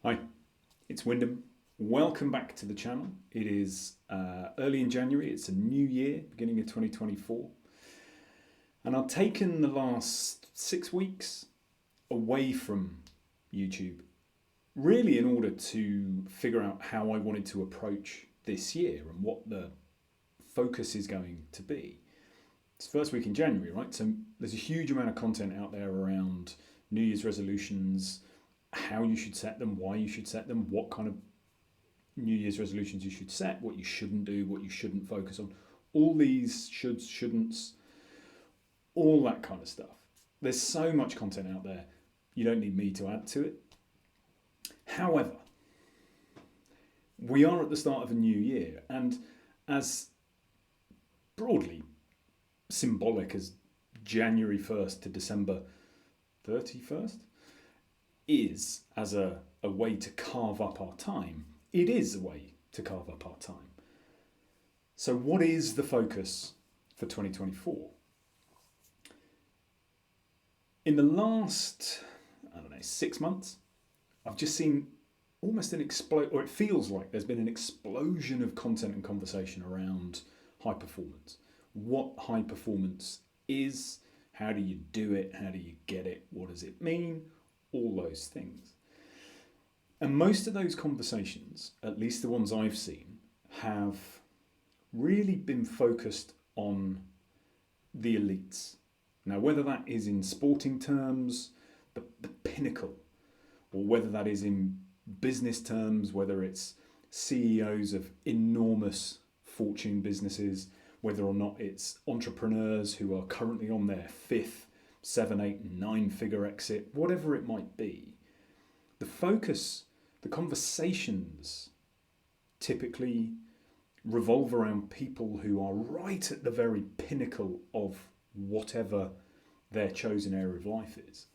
Hi, it's Wyndham. Welcome back to the channel. It is early in January, it's a new year, beginning of 2024. And I've taken the last 6 weeks away from YouTube, really in order to figure out how I wanted to approach this year and what the focus is going to be. It's first week in January, right? So there's a huge amount of content out there around New Year's resolutions, how you should set them, why you should set them, what kind of New Year's resolutions you should set, what you shouldn't do, what you shouldn't focus on. All these shoulds, shouldn'ts, all that kind of stuff. There's so much content out there, you don't need me to add to it. However, we are at the start of a new year, and as broadly symbolic as January 1st to December 31st is as a way to carve up our time, it is a way to carve up our time. So what is the focus for 2024? In the last, 6 months, I've just seen almost an or it feels like there's been an explosion of content and conversation around high performance. What high performance is, how do you do it, how do you get it, what does it mean, all those things. And most of those conversations, at least the ones I've seen, have really been focused on the elites. Now, whether that is in sporting terms, the pinnacle, or whether that is in business terms, whether it's CEOs of enormous fortune businesses, whether or not it's entrepreneurs who are currently on their 5th, 7, 8, 9-figure exit, whatever it might be, the focus, the conversations typically revolve around people who are right at the very pinnacle of whatever their chosen area of life is.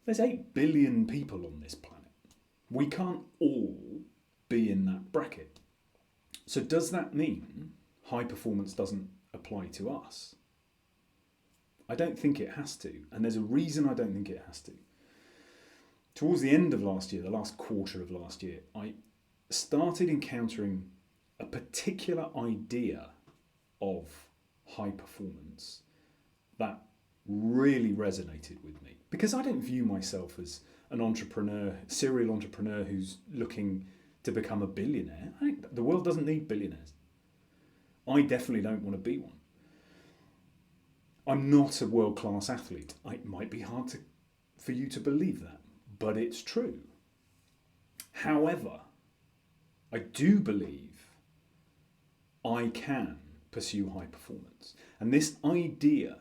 There's 8 billion people on this planet. We can't all be in that bracket. So does that mean high performance doesn't apply to us? I don't think it has to, and there's a reason I don't think it has to. Towards the end of last year, the last quarter of last year, I started encountering a particular idea of high performance that really resonated with me, because I don't view myself as an entrepreneur, serial entrepreneur who's looking to become a billionaire. The world doesn't need billionaires. I definitely don't want to be one. I'm not a world-class athlete. It might be hard for you to believe that, but it's true. However, I do believe I can pursue high performance. And this idea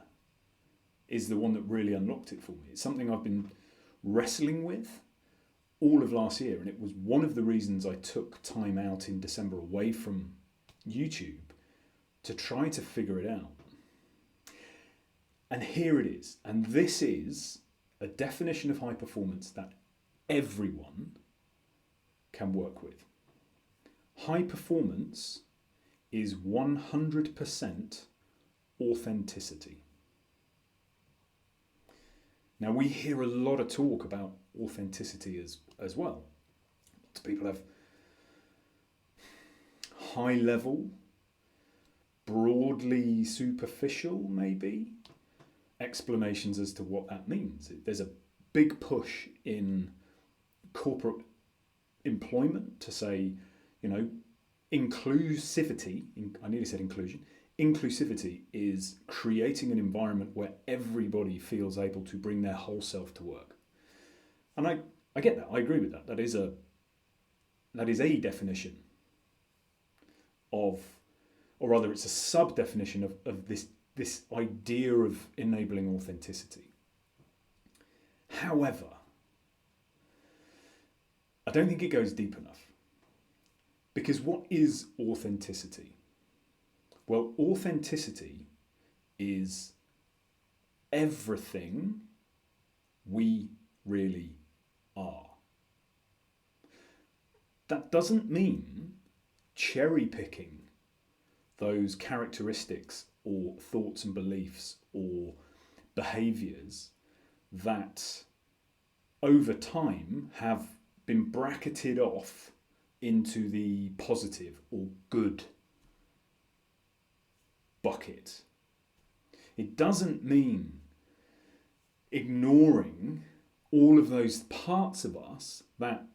is the one that really unlocked it for me. It's something I've been wrestling with all of last year, and it was one of the reasons I took time out in December away from YouTube to try to figure it out. And here it is. And this is a definition of high performance that everyone can work with. High performance is 100% authenticity. Now, we hear a lot of talk about authenticity as well. Lots of people have high level, broadly superficial, maybe, explanations as to what that means. There's a big push in corporate employment to say, inclusivity, I nearly said inclusion, inclusivity is creating an environment where everybody feels able to bring their whole self to work. And I get that, I agree with that. That is a definition of, or rather it's a sub-definition of this idea of enabling authenticity. However, I don't think it goes deep enough. Because what is authenticity? Well, authenticity is everything we really are. That doesn't mean cherry picking those characteristics or thoughts and beliefs or behaviours that over time have been bracketed off into the positive or good bucket. It doesn't mean ignoring all of those parts of us that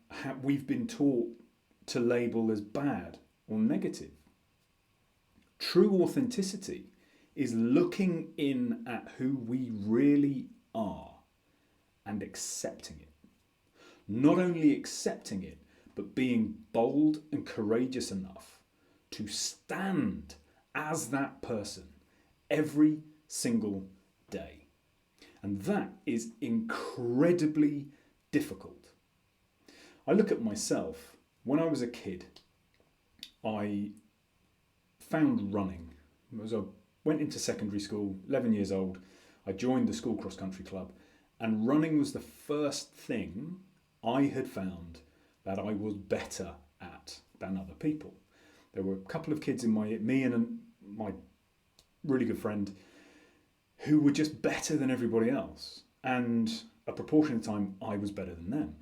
we've been taught to label as bad or negative. True authenticity is looking in at who we really are and accepting it. Not only accepting it, but being bold and courageous enough to stand as that person every single day. And that is incredibly difficult. I look at myself. When I was a kid, I found running. As I went into secondary school, 11 years old, I joined the school cross-country club, and running was the first thing I had found that I was better at than other people. There were a couple of kids in me and my really good friend who were just better than everybody else. And a proportion of the time, I was better than them.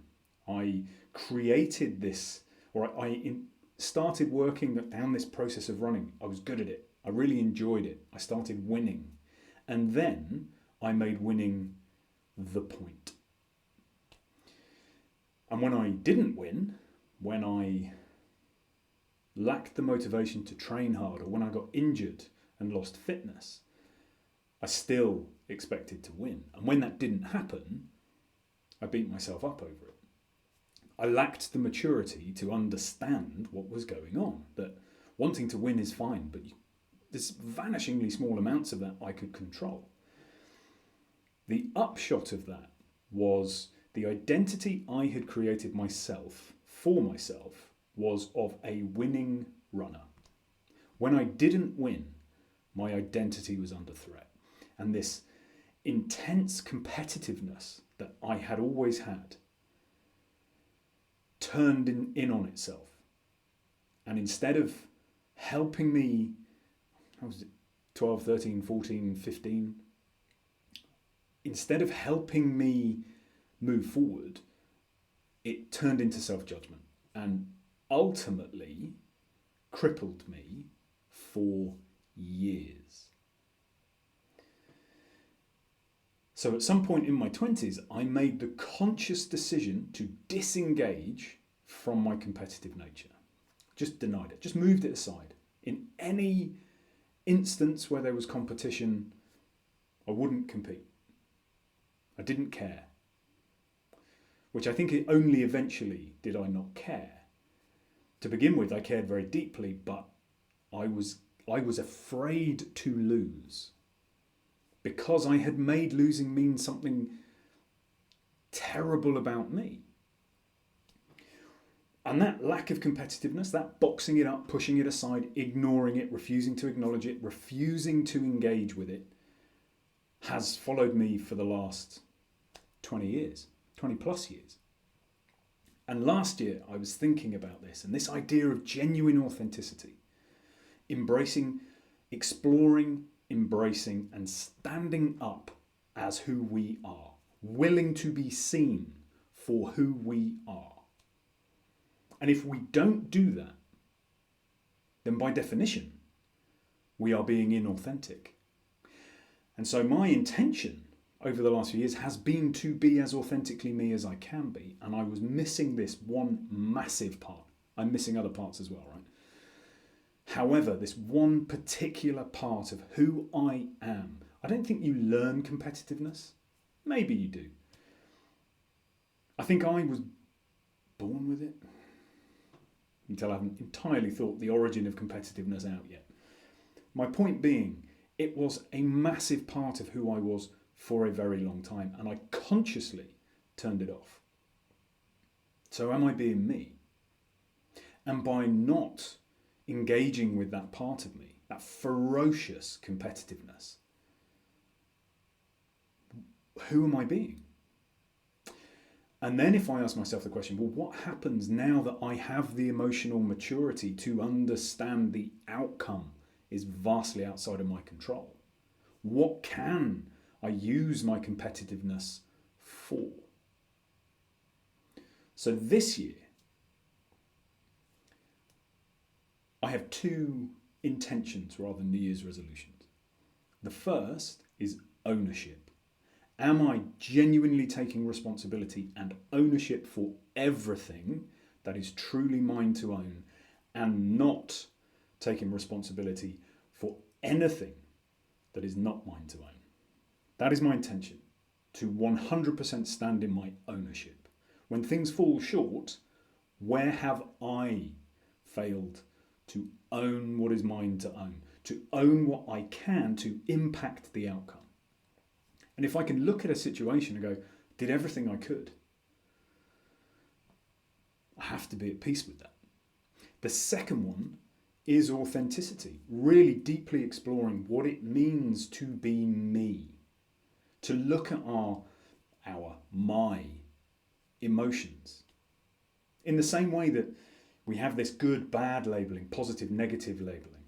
I created this, or I started working down this process of running. I was good at it. I really enjoyed it. I started winning. And then I made winning the point. And when I didn't win, when I lacked the motivation to train hard, or when I got injured and lost fitness, I still expected to win. And when that didn't happen, I beat myself up over it. I lacked the maturity to understand what was going on, that wanting to win is fine, but there's vanishingly small amounts of that I could control. The upshot of that was the identity I had created for myself, was of a winning runner. When I didn't win, my identity was under threat. And this intense competitiveness that I had always had turned in on itself. And instead of helping me, how was it, 12, 13, 14, 15, instead of helping me move forward, it turned into self-judgment and ultimately crippled me for years. So at some point in my 20s, I made the conscious decision to disengage from my competitive nature. Just denied it, just moved it aside. In any instance where there was competition, I wouldn't compete. I didn't care. Which I think only eventually did I not care. To begin with, I cared very deeply, but I was afraid to lose. Because I had made losing mean something terrible about me. And that lack of competitiveness, that boxing it up, pushing it aside, ignoring it, refusing to acknowledge it, refusing to engage with it, has followed me for the last 20 plus years. And last year I was thinking about this and this idea of genuine authenticity, exploring, embracing and standing up as who we are, willing to be seen for who we are. And if we don't do that, then by definition, we are being inauthentic. And so my intention over the last few years has been to be as authentically me as I can be. And I was missing this one massive part. I'm missing other parts as well, right? However, this one particular part of who I am, I don't think you learn competitiveness. Maybe you do. I think I was born with it, until I haven't entirely thought the origin of competitiveness out yet. My point being, it was a massive part of who I was for a very long time, and I consciously turned it off. So am I being me? And by not engaging with that part of me, that ferocious competitiveness, who am I being? And then if I ask myself the question, well, what happens now that I have the emotional maturity to understand the outcome is vastly outside of my control? What can I use my competitiveness for? So this year, I have two intentions rather than New Year's resolutions. The first is ownership. Am I genuinely taking responsibility and ownership for everything that is truly mine to own, and not taking responsibility for anything that is not mine to own? That is my intention, to 100% stand in my ownership. When things fall short, where have I failed to own what is mine to own, to own what I can to impact the outcome? And if I can look at a situation and go, did everything I could, I have to be at peace with that. The second one is authenticity, really deeply exploring what it means to be me, to look at my emotions. In the same way that we have this good, bad labeling, positive, negative labeling,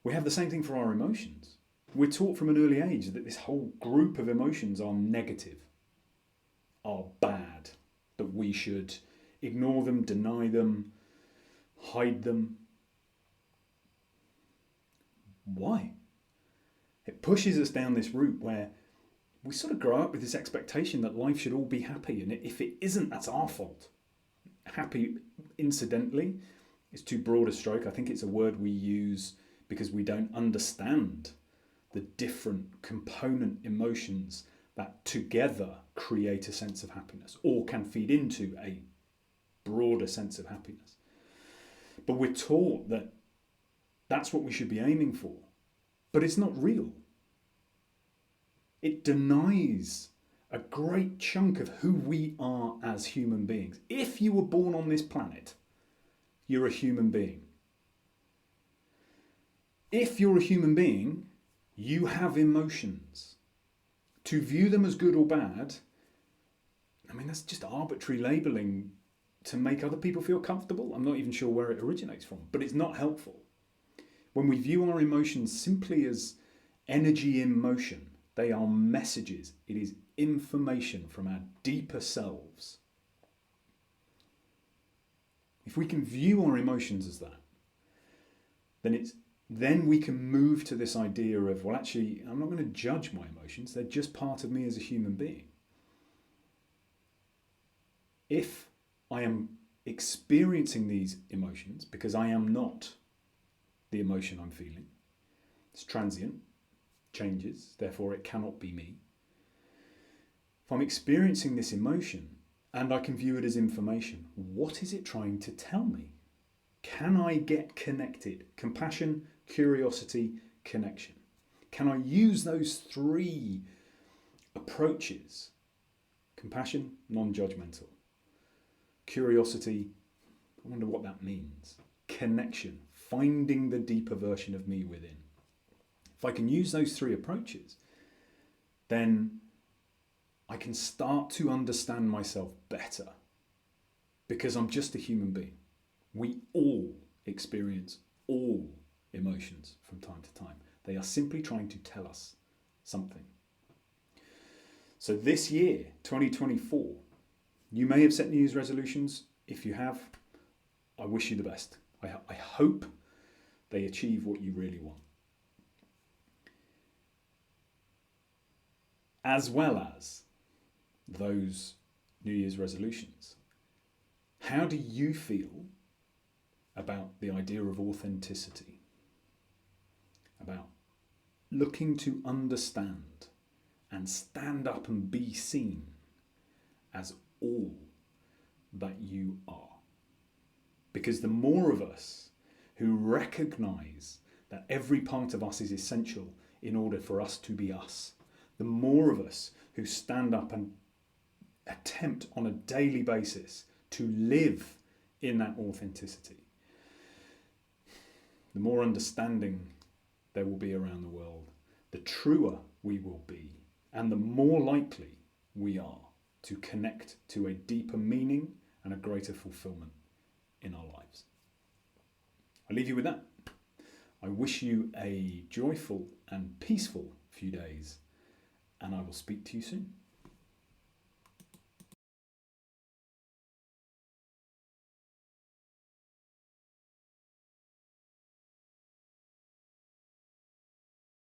we have the same thing for our emotions. We're taught from an early age that this whole group of emotions are negative, are bad, that we should ignore them, deny them, hide them. Why? It pushes us down this route where we sort of grow up with this expectation that life should all be happy, and if it isn't, that's our fault. Happy, incidentally, is too broad a stroke. I think it's a word we use because we don't understand the different component emotions that together create a sense of happiness, or can feed into a broader sense of happiness. But we're taught that that's what we should be aiming for, but it's not real. It denies a great chunk of who we are as human beings. If you were born on this planet, you're a human being. If you're a human being, you have emotions. To view them as good or bad, I mean, that's just arbitrary labeling to make other people feel comfortable. I'm not even sure where it originates from, but it's not helpful. When we view our emotions simply as energy in motion, they are messages. It is information from our deeper selves. If we can view our emotions as that, then we can move to this idea of, well, actually, I'm not going to judge my emotions. They're just part of me as a human being. If I am experiencing these emotions, because I am not the emotion I'm feeling, it's transient, changes, therefore it cannot be me. If I'm experiencing this emotion and I can view it as information, what is it trying to tell me? Can I get connected? Compassion, curiosity, connection. Can I use those three approaches? Compassion, non-judgmental. Curiosity, I wonder what that means. Connection, finding the deeper version of me within. If I can use those three approaches, then I can start to understand myself better, because I'm just a human being. We all experience all emotions from time to time. They are simply trying to tell us something. So this year, 2024, you may have set New Year's resolutions. If you have, I wish you the best. I hope they achieve what you really want. As well as those New Year's resolutions, how do you feel about the idea of authenticity? About looking to understand and stand up and be seen as all that you are. Because the more of us who recognize that every part of us is essential in order for us to be us, the more of us who stand up and attempt on a daily basis to live in that authenticity, the more understanding there will be around the world, the truer we will be, and the more likely we are to connect to a deeper meaning and a greater fulfillment in our lives. I leave you with that. I wish you a joyful and peaceful few days, and I will speak to you soon.